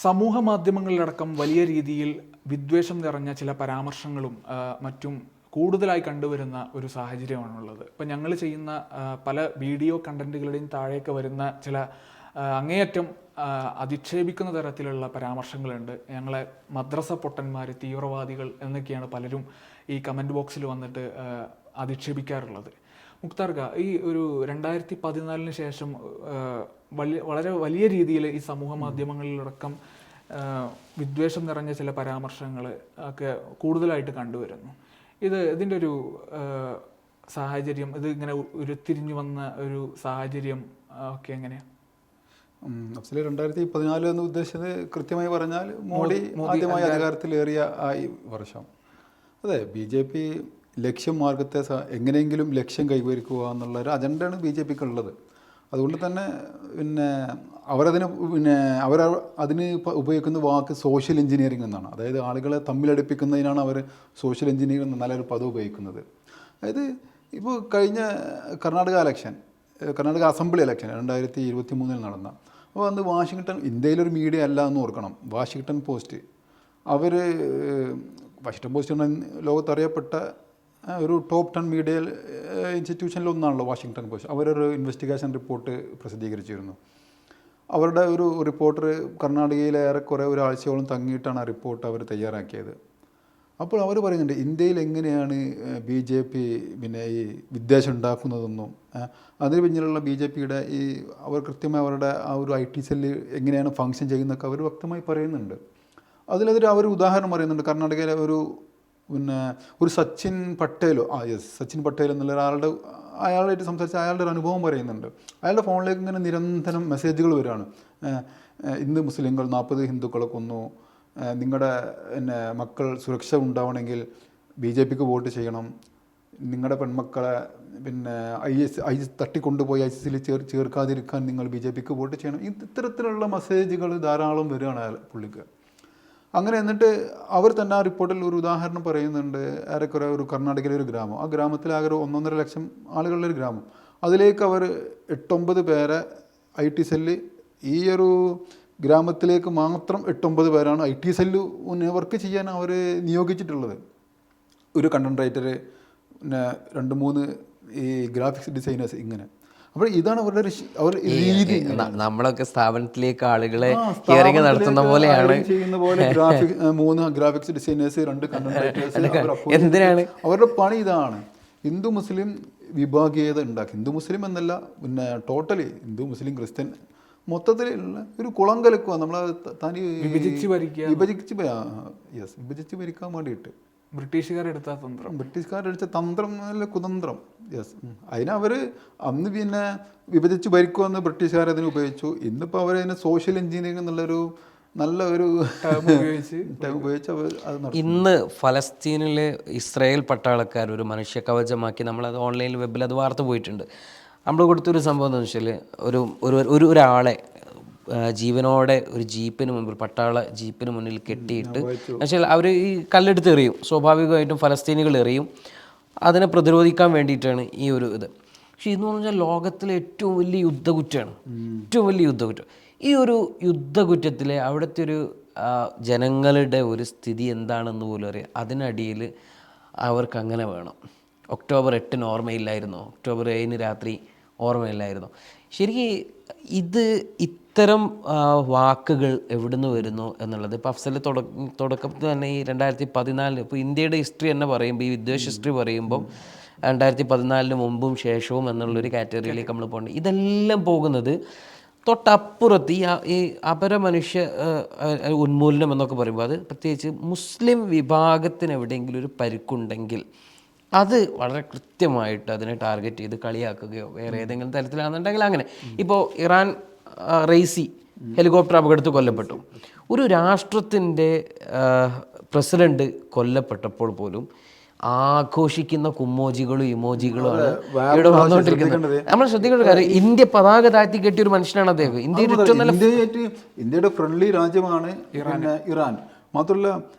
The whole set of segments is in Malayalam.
സമൂഹ മാധ്യമങ്ങളിലടക്കം വലിയ രീതിയിൽ വിദ്വേഷം നിറഞ്ഞ ചില പരാമർശങ്ങളും മറ്റും കൂടുതലായി കണ്ടുവരുന്ന ഒരു സാഹചര്യമാണുള്ളത്. ഇപ്പം ഞങ്ങൾ ചെയ്യുന്ന പല വീഡിയോ കണ്ടന്റുകളുടെയും താഴേക്ക് വരുന്ന ചില അങ്ങേയറ്റം അധിക്ഷേപിക്കുന്ന തരത്തിലുള്ള പരാമർശങ്ങളുണ്ട്. ഞങ്ങളെ മദ്രസ പൊട്ടന്മാർ, തീവ്രവാദികൾ എന്നൊക്കെയാണ് പലരും ഈ കമൻറ്റ് ബോക്സിൽ വന്നിട്ട് അധിക്ഷേപിക്കാറുള്ളത്. മുക്താർക്ക, ഈ ഒരു 2014 ശേഷം വളരെ വലിയ രീതിയിൽ ഈ സമൂഹ മാധ്യമങ്ങളിലടക്കം വിദ്വേഷം നിറഞ്ഞ ചില പരാമർശങ്ങൾ ഒക്കെ കൂടുതലായിട്ട് കണ്ടുവരുന്നു. ഇതിൻ്റെ ഒരു സാഹചര്യം, ഇത് ഇങ്ങനെ ഉരുത്തിരിഞ്ഞു വന്ന ഒരു സാഹചര്യം ഒക്കെ എങ്ങനെയാണ്? അഫ്സൽ, 2014 എന്ന് ഉദ്ദേശിച്ചത് കൃത്യമായി പറഞ്ഞാൽ മോഡി ആദ്യമായി അധികാരത്തിലേറിയ ഈ വർഷം. അതെ, BJP ലക്ഷ്യം മാർഗത്തെ എങ്ങനെയെങ്കിലും ലക്ഷ്യം കൈവരിക്കുക എന്നുള്ള ഒരു അജണ്ടയാണ് BJPക്ക് ഉള്ളത്. അതുകൊണ്ട് തന്നെ അവരതിന് ഉപയോഗിക്കുന്ന വാക്ക് സോഷ്യൽ എഞ്ചിനീയറിംഗ് എന്നാണ്. അതായത് ആളുകളെ തമ്മിലടുപ്പിക്കുന്നതിനാണ് അവർ സോഷ്യൽ എഞ്ചിനീയറിംഗ് എന്ന നല്ലൊരു പദം ഉപയോഗിക്കുന്നത്. അതായത് ഇപ്പോൾ കഴിഞ്ഞ കർണാടക അസംബ്ലി ഇലക്ഷൻ 2023 നടന്ന, അപ്പോൾ അന്ന് വാഷിങ്ടൺ, ഇന്ത്യയിലൊരു മീഡിയ അല്ല എന്ന് ഓർക്കണം, വാഷിങ്ടൺ പോസ്റ്റ് ലോകത്തറിയപ്പെട്ട ഒരു ടോപ്പ് 10 മീഡിയ ഇൻസ്റ്റിറ്റ്യൂഷനിലൊന്നാണല്ലോ വാഷിങ്ടൺ പോസ്റ്റ്. അവരൊരു ഇൻവെസ്റ്റിഗേഷൻ റിപ്പോർട്ട് പ്രസിദ്ധീകരിച്ചിരുന്നു. അവരുടെ ഒരു റിപ്പോർട്ടർ കർണാടകയിലെ ഏറെക്കുറെ ഒരാഴ്ചയോളം തങ്ങിയിട്ടാണ് ആ റിപ്പോർട്ട് അവർ തയ്യാറാക്കിയത്. അപ്പോൾ അവർ പറയുന്നുണ്ട് ഇന്ത്യയിൽ എങ്ങനെയാണ് BJP ഈ വിദ്വേഷം ഉണ്ടാക്കുന്നതെന്നും അതിന് പിന്നിലുള്ള BJPയുടെ അവർ കൃത്യമായി അവരുടെ ആ ഒരു IT സെല്ല് എങ്ങനെയാണ് ഫങ്ഷൻ ചെയ്യുന്നതൊക്കെ അവർ വ്യക്തമായി പറയുന്നുണ്ട്. അവർ ഉദാഹരണം പറയുന്നുണ്ട്. കർണാടകയിലെ ഒരു സച്ചിൻ പട്ടേൽ എന്നുള്ള അയാളായിട്ട് സംസാരിച്ച് അയാളുടെ ഒരു അനുഭവം പറയുന്നുണ്ട്. അയാളുടെ ഫോണിലേക്ക് ഇങ്ങനെ നിരന്തരം മെസ്സേജുകൾ വരികയാണ്. ഇന്ന് മുസ്ലിങ്ങൾ 40 ഹിന്ദുക്കളെ കൊന്നു, നിങ്ങളുടെ മക്കൾ സുരക്ഷ ഉണ്ടാവണമെങ്കിൽ BJPക്ക് വോട്ട് ചെയ്യണം, നിങ്ങളുടെ പെൺമക്കളെ IS തട്ടിക്കൊണ്ടുപോയി ISISൽ ചേർക്കാതിരിക്കാൻ നിങ്ങൾ BJPക്ക് വോട്ട് ചെയ്യണം. ഇത്തരത്തിലുള്ള മെസ്സേജുകൾ ധാരാളം വരികയാണ് പുള്ളിക്ക്. അങ്ങനെ എന്നിട്ട് അവർ തന്നെ ആ റിപ്പോർട്ടിൽ ഒരു ഉദാഹരണം പറയുന്നുണ്ട്. ഏറെക്കുറെ ഒരു കർണാടകയിലെ ഒരു ഗ്രാമം, ആ ഗ്രാമത്തിലാകെ 1.5 ലക്ഷം ആളുകളുടെ ഒരു ഗ്രാമം. അതിലേക്ക് അവർ 8-9 പേരെ IT സെല്ല്, ഈ ഒരു ഗ്രാമത്തിലേക്ക് മാത്രം 8-9 പേരാണ് IT സെല്ല് വർക്ക് ചെയ്യാൻ അവർ നിയോഗിച്ചിട്ടുള്ളത്. ഒരു കണ്ടന്റ് റൈറ്റർ, 2-3 ഈ ഗ്രാഫിക്സ് ഡിസൈനേഴ്സ്, ഇങ്ങനെ. അപ്പോൾ ഇതാണ് അവരുടെ രീതി. നമ്മളൊക്കെ സ്ഥാപനത്തിലേക്ക് ആളുകളെ ഹിയറിംഗ് നടത്തുന്ന പോലെയാണ് ചെയ്യുന്ന പോലെ 3 ഗ്രാഫിക്സ് ഡിസൈനേഴ്സ്, 2 കണ്ടന്റ് റൈറ്റേഴ്സ്. എന്തിനാണ് അവരുടെ പണി? ഇതാണ് ഹിന്ദു മുസ്ലിം വിഭാഗീയത ഉണ്ടാക്കി. ഹിന്ദു മുസ്ലിം എന്നല്ല, ടോട്ടലി ഹിന്ദു മുസ്ലിം ക്രിസ്ത്യൻ മൊത്തത്തിലുള്ള ഒരു കുളം കലക്കുക. നമ്മൾ വിഭജിച്ച് ഭരിക്കാൻ വേണ്ടിയിട്ട് ബ്രിട്ടീഷുകാരെടുത്ത തന്ത്രം നല്ല കുതന്ത്രം. അതിനവർ അന്ന് വിഭജിച്ച് ഭരിക്കുമെന്ന് ബ്രിട്ടീഷുകാർ അതിന് ഉപയോഗിച്ചു. ഇന്നിപ്പോൾ അവരതിന് സോഷ്യൽ എഞ്ചിനീയറിംഗ് എന്നുള്ളൊരു നല്ല ഒരു ടൈം ഉപയോഗിച്ച് ഇന്ന് ഫലസ്തീനിലെ ഇസ്രായേൽ പട്ടാളക്കാർ ഒരു മനുഷ്യ കവചമാക്കി നമ്മളത് ഓൺലൈനിൽ വെബിൽ അത് വാർത്ത പോയിട്ടുണ്ട്. നമ്മൾ കൊടുത്തൊരു സംഭവം എന്ന് വെച്ചാൽ ഒരാളെ ജീവനോടെ ഒരു ജീപ്പിന് മുമ്പിൽ, പട്ടാള ജീപ്പിന് മുന്നിൽ കെട്ടിയിട്ട്, എന്നുവെച്ചാൽ അവർ ഈ കല്ലെടുത്ത് എറിയും, സ്വാഭാവികമായിട്ടും ഫലസ്തീനികൾ എറിയും. അതിനെ പ്രതിരോധിക്കാൻ വേണ്ടിയിട്ടാണ് ഈ ഒരു ഇത്. പക്ഷേ ഇതെന്ന് പറഞ്ഞാൽ ലോകത്തിലെ ഏറ്റവും വലിയ യുദ്ധക്കുറ്റമാണ്, ഏറ്റവും വലിയ യുദ്ധക്കുറ്റം. ഈ ഒരു യുദ്ധക്കുറ്റത്തിലെ അവിടുത്തെ ഒരു ജനങ്ങളുടെ ഒരു സ്ഥിതി എന്താണെന്ന് പോലും അറിയാം. അതിനടിയിൽ അവർക്ക് അങ്ങനെ വേണം. ഒക്ടോബർ 8 ഓർമ്മയില്ലായിരുന്നോ? ഒക്ടോബർ 7 രാത്രി ഓർമ്മയില്ലായിരുന്നോ? ശരിക്കും ഇത്തരം വാക്കുകൾ എവിടുന്ന് വരുന്നു എന്നുള്ളത് ഇപ്പോൾ അഫ്സൽ തുടക്കത്തിൽ തന്നെ ഈ 2014 ഇപ്പോൾ ഇന്ത്യയുടെ ഹിസ്റ്ററി തന്നെ പറയുമ്പോൾ, ഈ വിദ്വേഷ ഹിസ്റ്ററി പറയുമ്പം 2014 മുമ്പും ശേഷവും എന്നുള്ളൊരു കാറ്റഗറിയിലേക്ക് നമ്മൾ പോകേണ്ടത്. ഇതെല്ലാം പോകുന്നത് തൊട്ടപ്പുറത്ത് ഈ അപരമനുഷ്യ ഉന്മൂലനം എന്നൊക്കെ പറയുമ്പോൾ, അത് പ്രത്യേകിച്ച് മുസ്ലിം വിഭാഗത്തിന് എവിടെയെങ്കിലും ഒരു പരിക്കുണ്ടെങ്കിൽ അത് വളരെ കൃത്യമായിട്ട് അതിനെ ടാർഗറ്റ് ചെയ്ത് കളിയാക്കുകയോ വേറെ ഏതെങ്കിലും തരത്തിലാണെന്നുണ്ടെങ്കിൽ അങ്ങനെ. ഇപ്പോൾ ഇറാൻ റെയ്സി ഹെലികോപ്റ്റർ അപകടത്തിൽ കൊല്ലപ്പെട്ടു. ഒരു രാഷ്ട്രത്തിൻ്റെ പ്രസിഡന്റ് കൊല്ലപ്പെട്ടപ്പോൾ പോലും ആഘോഷിക്കുന്ന കുമ്മോജികളും ഇമോജികളുമാണ് ഇവിടെ വന്നുകൊണ്ടിരിക്കുന്നത്. നമ്മൾ ശ്രദ്ധിക്കേണ്ട കാര്യം, ഇന്ത്യ പതാക താഴ്ത്തി കെട്ടിയ ഒരു മനുഷ്യനാണ് അദ്ദേഹം. ഇന്ത്യയുടെ ഫ്രണ്ട്ലി രാജ്യമാണ് ഇറാൻ. മാത്രമല്ല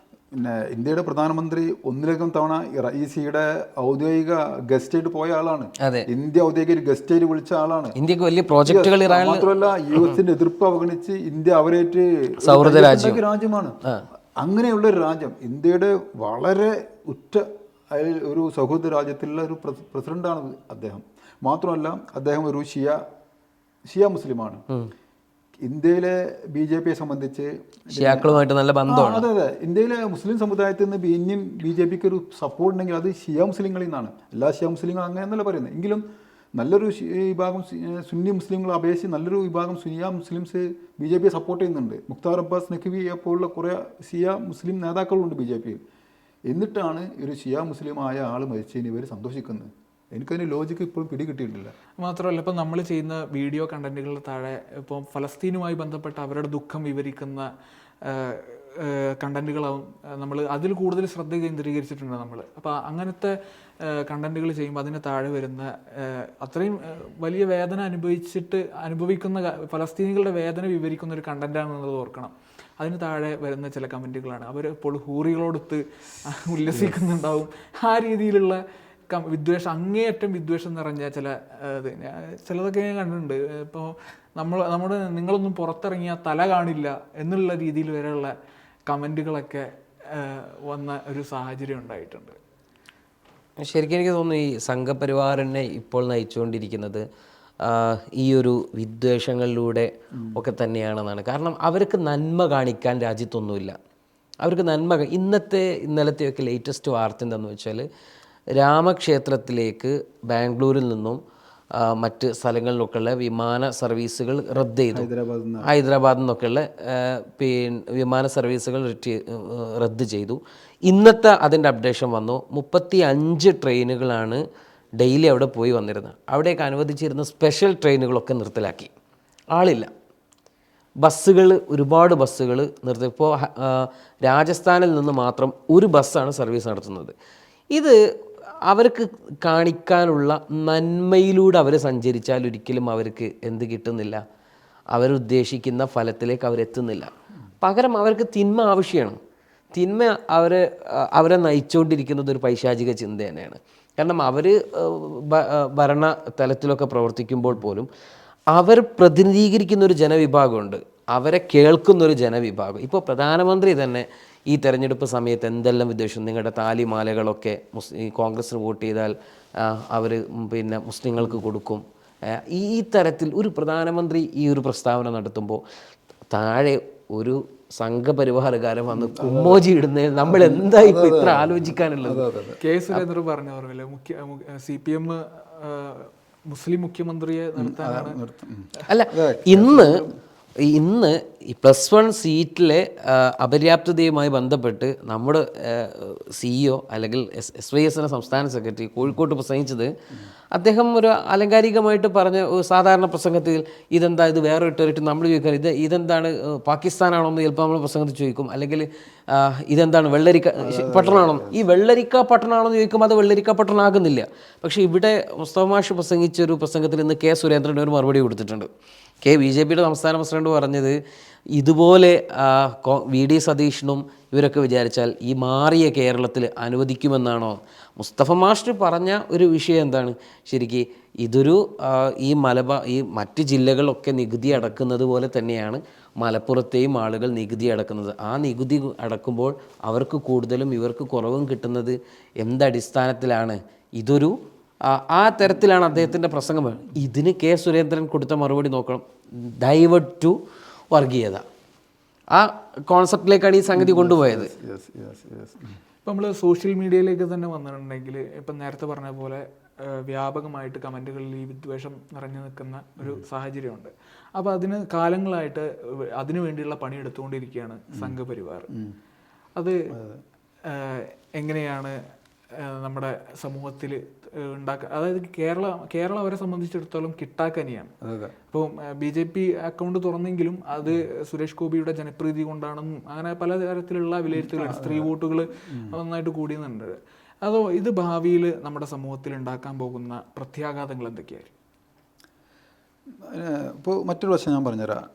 പിന്നെ ഇന്ത്യയുടെ പ്രധാനമന്ത്രി ഒന്നിലധികം തവണ റയീസിയുടെ ഔദ്യോഗിക ഗസ്റ്റായിട്ട് പോയ ആളാണ്. അതെ. ഇന്ത്യ ഔദ്യോഗിക ഗസ്റ്റായിട്ട് വിളിച്ച ആളാണ്. ഇന്ത്യക്ക് വലിയ പ്രോജക്റ്റുകൾ മാത്രമല്ല യുഎസിന്റെ എതിർപ്പ് അവഗണിച്ച് ഇന്ത്യ അവരേറ്റ് സൗഹൃദ രാജ്യമാണ്. അങ്ങനെയുള്ള ഒരു രാജ്യം, ഇന്ത്യയുടെ വളരെ ഉറ്റ ഒരു സൗഹൃദ രാജ്യത്തിലുള്ള ഒരു പ്രസിഡന്റാണ് അദ്ദേഹം. മാത്രമല്ല അദ്ദേഹം ഒരു ഷിയ മുസ്ലിമാണ്. ഇന്ത്യയിലെ BJPയെ സംബന്ധിച്ച് ഷിയാക്കളുമായിട്ട് നല്ല ബന്ധമാണ്. അതെ, ഇന്ത്യയിലെ മുസ്ലിം സമുദായത്തിൽ നിന്ന് ഇനിയും BJPക്ക് ഒരു സപ്പോർട്ട് ഉണ്ടെങ്കിൽ അത് ഷിയ മുസ്ലിങ്ങളിൽ നിന്നാണ്. എല്ലാ ഷിയ മുസ്ലിങ്ങളും അങ്ങനെയെന്നല്ല പറയുന്നത്. എങ്കിലും നല്ലൊരു വിഭാഗം സുന്നി മുസ്ലിങ്ങളെ അപേക്ഷിച്ച് നല്ലൊരു വിഭാഗം ഷിയ മുസ്ലിംസ് BJPയെ സപ്പോർട്ട് ചെയ്യുന്നുണ്ട്. മുഖ്താർ അബ്ബാസ് നഖ്വിയെ പോലുള്ള കുറേ ഷിയ മുസ്ലിം നേതാക്കളുണ്ട് BJPയിൽ. എന്നിട്ടാണ് ഒരു ഷിയ മുസ്ലിമായ ആൾ മരിച്ചതിന് ഇവർ സന്തോഷിക്കുന്നത്. എനിക്കതിന് ലോജിക്ക് ഇപ്പോഴും പിടികിട്ടിയിട്ടില്ല. മാത്രമല്ല ഇപ്പോൾ നമ്മൾ ചെയ്യുന്ന വീഡിയോ കണ്ടന്റുകളുടെ താഴെ ഇപ്പോൾ ഫലസ്തീനുമായി ബന്ധപ്പെട്ട അവരുടെ ദുഃഖം വിവരിക്കുന്ന കണ്ടന്റുകളാവും നമ്മൾ അതിൽ കൂടുതൽ ശ്രദ്ധ കേന്ദ്രീകരിച്ചിട്ടുണ്ട് നമ്മൾ. അപ്പോൾ അങ്ങനത്തെ കണ്ടന്റുകൾ ചെയ്യുമ്പോൾ അതിന് താഴെ വരുന്ന അത്രയും വലിയ വേദന അനുഭവിക്കുന്ന ഫലസ്തീനികളുടെ വേദന വിവരിക്കുന്ന ഒരു കണ്ടന്റാണെന്നുള്ളത് ഓർക്കണം. അതിന് താഴെ വരുന്ന ചില കമൻറ്റുകളാണ് അവർ ഇപ്പോൾ ഹൂറികളോടൊത്ത് ഉല്ലസിക്കുന്നുണ്ടാവും. ആ രീതിയിലുള്ള വിദ്വേഷം, അങ്ങേയറ്റം വിദ്വേഷം നിറഞ്ഞ ചിലതൊക്കെ ഞാൻ കണ്ടിട്ടുണ്ട്. ഇപ്പോൾ നിങ്ങളൊന്നും പുറത്തിറങ്ങിയാൽ തല കാണില്ല എന്നുള്ള രീതിയിൽ വരെയുള്ള കമൻറ്റുകളൊക്കെ വന്ന ഒരു സാഹചര്യം ഉണ്ടായിട്ടുണ്ട്. ശരിക്കും എനിക്ക് തോന്നുന്നു ഈ സംഘപരിവാറിനെ ഇപ്പോൾ നയിച്ചുകൊണ്ടിരിക്കുന്നത് ഈ ഒരു വിദ്വേഷങ്ങളിലൂടെ ഒക്കെ തന്നെയാണെന്നാണ്. കാരണം അവർക്ക് നന്മ കാണിക്കാൻ രാജ്യത്തൊന്നുമില്ല. അവർക്ക് ഇന്നലത്തെയൊക്കെ ലേറ്റസ്റ്റ് വാർത്ത എന്താണെന്ന് വെച്ചാൽ രാമക്ഷേത്രത്തിലേക്ക് ബാംഗ്ലൂരിൽ നിന്നും മറ്റ് സ്ഥലങ്ങളിലൊക്കെയുള്ള വിമാന സർവീസുകൾ റദ്ദ് ചെയ്തു. ഹൈദരാബാദിൽ നിന്നൊക്കെയുള്ള വിമാന സർവീസുകൾ റദ്ദ് ചെയ്തു. ഇന്നത്തെ അതിൻ്റെ അപ്ഡേഷൻ വന്നു. 35 ട്രെയിനുകളാണ് ഡെയിലി അവിടെ പോയി വന്നിരുന്നത്. അവിടേക്ക് അനുവദിച്ചിരുന്ന സ്പെഷ്യൽ ട്രെയിനുകളൊക്കെ നിർത്തലാക്കി. ആളില്ല. ഒരുപാട് ബസ്സുകൾ നിർത്തി. ഇപ്പോൾ രാജസ്ഥാനിൽ നിന്ന് മാത്രം ഒരു ബസ്സാണ് സർവീസ് നടത്തുന്നത്. ഇത് അവർക്ക് കാണിക്കാനുള്ള നന്മയിലൂടെ അവർ സഞ്ചരിച്ചാൽ ഒരിക്കലും അവർക്ക് എന്ത് കിട്ടുന്നില്ല, അവരുദ്ദേശിക്കുന്ന ഫലത്തിലേക്ക് അവരെത്തുന്നില്ല. പകരം അവർക്ക് തിന്മ ആവശ്യമാണ്. തിന്മ അവരെ നയിച്ചുകൊണ്ടിരിക്കുന്നത് ഒരു പൈശാചിക ചിന്ത തന്നെയാണ്. കാരണം അവർ ഭരണ തലത്തിലൊക്കെ പ്രവർത്തിക്കുമ്പോൾ പോലും അവർ പ്രതിനിധീകരിക്കുന്ന ഒരു ജനവിഭാഗമുണ്ട്, അവരെ കേൾക്കുന്നൊരു ജനവിഭാഗം. ഇപ്പോൾ പ്രധാനമന്ത്രി തന്നെ ഈ തെരഞ്ഞെടുപ്പ് സമയത്ത് എന്തെല്ലാം വിദ്വേഷം, നിങ്ങളുടെ താലിമാലകളൊക്കെ കോൺഗ്രസ്സിന് വോട്ട് ചെയ്താൽ അവർ മുസ്ലിങ്ങൾക്ക് കൊടുക്കും, ഈ തരത്തിൽ ഒരു പ്രധാനമന്ത്രി ഈ ഒരു പ്രസ്താവന നടത്തുമ്പോൾ താഴെ ഒരു സംഘപരിവാരകാരൻ വന്ന് കുമ്മോജി ഇടുന്നതിൽ നമ്മൾ എന്താ ഇപ്പോൾ ഇത്ര ആലോചിക്കാനുള്ളത്? കെ സുരേന്ദ്രൻ പറഞ്ഞ ഓർമ്മയില്ലേ, CPM മുസ്ലിം മുഖ്യമന്ത്രിയെ നിർത്താനാണ്. അല്ല, ഇന്ന് ഈ +1 സീറ്റിലെ അപര്യാപ്തതയുമായി ബന്ധപ്പെട്ട് നമ്മുടെ CEO അല്ലെങ്കിൽ SYSന്റെ സംസ്ഥാന സെക്രട്ടറി കോഴിക്കോട്ട് പ്രസംഗിച്ചത്, അദ്ദേഹം ഒരു ആലങ്കാരികമായിട്ട് പറഞ്ഞ സാധാരണ പ്രസംഗത്തിൽ ഇത് വേറെ ടെറിട്ടറി നമ്മൾ ചോദിക്കാൻ ഇതെന്താണ് പാകിസ്ഥാനാണോ എന്ന് ചിലപ്പോൾ നമ്മൾ പ്രസംഗത്തിൽ ചോദിക്കും. അല്ലെങ്കിൽ ഇതെന്താണ് വെള്ളരിക്ക പട്ടണമാണോ, ഈ വെള്ളരിക്ക പട്ടണമാണോ എന്ന് ചോദിക്കുമ്പോൾ അത് വെള്ളരിക്ക പട്ടണമാകുന്നില്ല. പക്ഷേ ഇവിടെ മുസ്തഫ മാഷ് പ്രസംഗിച്ചൊരു പ്രസംഗത്തിൽ ഇന്ന് കെ സുരേന്ദ്രൻ ഒരു മറുപടി കൊടുത്തിട്ടുണ്ട്. BJPയുടെ സംസ്ഥാന പ്രസിഡന്റ് പറഞ്ഞത്, ഇതുപോലെ VD സതീഷിനും ഇവരൊക്കെ വിചാരിച്ചാൽ ഈ മാറിയ കേരളത്തിൽ അനുവദിക്കുമെന്നാണോ? മുസ്തഫ മാസ്റ്റർ പറഞ്ഞ ഒരു വിഷയം എന്താണ്, ശരിക്ക് ഇതൊരു ഈ മറ്റ് ജില്ലകളൊക്കെ നികുതി അടക്കുന്നത് പോലെ തന്നെയാണ് മലപ്പുറത്തെയും ആളുകൾ നികുതി അടക്കുന്നത്. ആ നികുതി അടക്കുമ്പോൾ അവർക്ക് കൂടുതലും ഇവർക്ക് കുറവും കിട്ടുന്നത് എന്തടിസ്ഥാനത്തിലാണ്? ഇതൊരു ആ തരത്തിലാണ് അദ്ദേഹത്തിൻ്റെ പ്രസംഗം. ഇതിന് കെ സുരേന്ദ്രൻ കൊടുത്ത മറുപടി നോക്കണം, ഡൈവേർട്ട് ടു വർഗീയത. ആ കോൺസെപ്റ്റിലേക്കാണ് ഈ സംഗതി കൊണ്ടുപോയത്. ഇപ്പം നമ്മൾ സോഷ്യൽ മീഡിയയിലേക്ക് തന്നെ വന്നിട്ടുണ്ടെങ്കിൽ ഇപ്പം നേരത്തെ പറഞ്ഞ പോലെ വ്യാപകമായിട്ട് കമൻറ്റുകളിൽ ഈ വിദ്വേഷം നിറഞ്ഞു നിൽക്കുന്ന ഒരു സാഹചര്യമുണ്ട്. അപ്പോൾ അതിന് കാലങ്ങളായിട്ട് അതിനു വേണ്ടിയുള്ള പണിയെടുത്തുകൊണ്ടിരിക്കുകയാണ് സംഘപരിവാർ. അത് എങ്ങനെയാണ് നമ്മുടെ സമൂഹത്തിൽ അതായത് കേരളം അവരെ സംബന്ധിച്ചിടത്തോളം കിട്ടാക്കനിയാണ്. ഇപ്പോൾ BJP അക്കൗണ്ട് തുറന്നെങ്കിലും അത് സുരേഷ് ഗോപിയുടെ ജനപ്രീതി കൊണ്ടാണെന്നും അങ്ങനെ പലതരത്തിലുള്ള വിലയിരുത്തലുകൾ, സ്ത്രീ വോട്ടുകൾ നന്നായിട്ട് കൂടിയുന്നുണ്ട്. അതോ ഇത് ഭാവിയിൽ നമ്മുടെ സമൂഹത്തിൽ ഉണ്ടാക്കാൻ പോകുന്ന പ്രത്യാഘാതങ്ങൾ എന്തൊക്കെയായിരിക്കും? ഇപ്പോൾ മറ്റൊരു വശം ഞാൻ പറഞ്ഞുതരാം.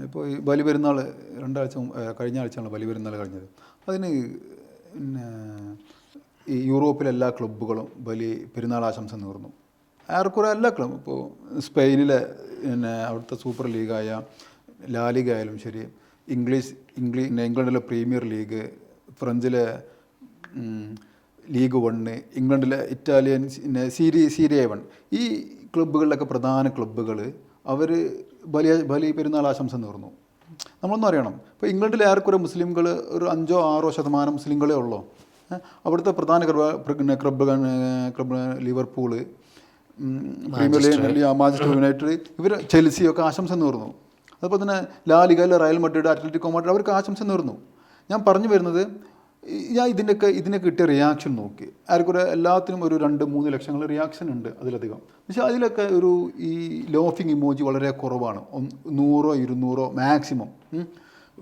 ഇപ്പോൾ ഈ ബലിപെരുന്നാൾ കഴിഞ്ഞ ആഴ്ചയാണ് ബലിപെരുന്നാൾ കഴിഞ്ഞത്. അതിന് പിന്നെ ഈ യൂറോപ്പിലെ എല്ലാ ക്ലബ്ബുകളും പെരുന്നാൾ ആശംസ നേർന്നു. ഏറെക്കുറെ എല്ലാ ക്ലബ്, ഇപ്പോൾ സ്പെയിനിലെ പിന്നെ അവിടുത്തെ സൂപ്പർ ലീഗായ ലാലിഗ ആയാലും ശരി, ഇംഗ്ലണ്ടിലെ പ്രീമിയർ ലീഗ്, ഫ്രഞ്ചിലെ ലീഗ് 1, ഇംഗ്ലണ്ടിലെ ഇറ്റാലിയൻ സീരിയ 1, ഈ ക്ലബ്ബുകളിലൊക്കെ പ്രധാന ക്ലബ്ബുകൾ അവർ ബലി പെരുന്നാൾ ആശംസ നേർന്നു. നമ്മളൊന്നും അറിയണം, ഇപ്പോൾ ഇംഗ്ലണ്ടിൽ ഏറെക്കുറെ മുസ്ലിംകൾ ഒരു 5-6% മുസ്ലിങ്ങളേ ഉള്ളൂ. അവിടുത്തെ പ്രധാന club Liverpool, premier league Manchester United, ഇവർ ചെൽസിയൊക്കെ ആശംസ നേർന്നു. അതുപോലെ തന്നെ ലാലിഗയിൽ റയൽ മഡ്രിഡ്, അത്ലറ്റിക്കോ മാഡ്രിഡ് അവർക്ക് ആശംസ നേർന്നു. ഞാൻ പറഞ്ഞു വരുന്നത്, ഞാൻ ഇതിനൊക്കെ കിട്ടിയ റിയാക്ഷൻ നോക്കി, ഏറെക്കുറെ എല്ലാത്തിനും ഒരു 2-3 ലക്ഷങ്ങൾ റിയാക്ഷൻ ഉണ്ട് അതിലധികം. പക്ഷേ അതിലൊക്കെ ഈ ലോഫിങ് ഇമോജി വളരെ കുറവാണ്. 100-200 മാക്സിമം.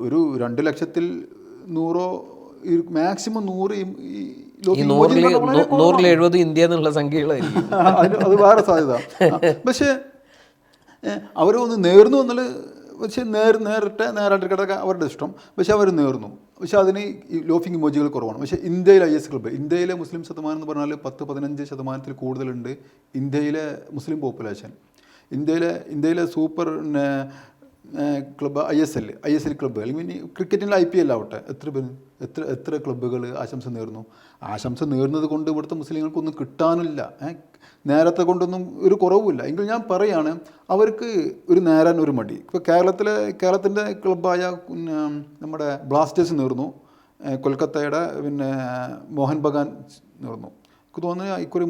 ഒരു 2 ലക്ഷത്തിൽ 100, മാക്സിമം 100 170 ഇന്ത്യ എന്നുള്ള സംഖ്യകളായിരിക്കും. അത് വേറെ സാധ്യത. പക്ഷേ അവരൊന്ന് നേർന്നു എന്നുള്ളത്, പക്ഷേ നേരായിട്ട് കിടക്കാൻ അവരുടെ ഇഷ്ടം. പക്ഷേ അവർ നേർന്നു. പക്ഷേ അതിന് ഈ ലോഫിങ് ഇമോജികൾ കുറവാണ്. പക്ഷേ ഇന്ത്യയിലെ IS ക്ലബ്ബ്, ഇന്ത്യയിലെ മുസ്ലിം ശതമാനം എന്ന് പറഞ്ഞാൽ 10-15% കൂടുതലുണ്ട് ഇന്ത്യയിലെ മുസ്ലിം പോപ്പുലേഷൻ. ഇന്ത്യയിലെ സൂപ്പർ ക്ലബ്ബ് ISL ക്ലബ്ബ്, അല്ലെങ്കിൽ ക്രിക്കറ്റിൻ്റെ IPL ആവട്ടെ, എത്ര ക്ലബ്ബുകൾ ആശംസ നേർന്നു. ആശംസ നേർന്നത് കൊണ്ട് ഇവിടുത്തെ മുസ്ലിങ്ങൾക്കൊന്നും കിട്ടാനില്ല, നേരത്തെ കൊണ്ടൊന്നും ഒരു കുറവുമില്ല. എങ്കിൽ ഞാൻ പറയാണ്, അവർക്ക് നേരാൻ ഒരു മടി. ഇപ്പോൾ കേരളത്തിൻ്റെ ക്ലബ്ബായ നമ്മുടെ ബ്ലാസ്റ്റേഴ്സ് നേർന്നു, കൊൽക്കത്തയുടെ മോഹൻ ബഗാൻ നേർന്നു. എനിക്ക് തോന്നുന്നു ഇക്കുറി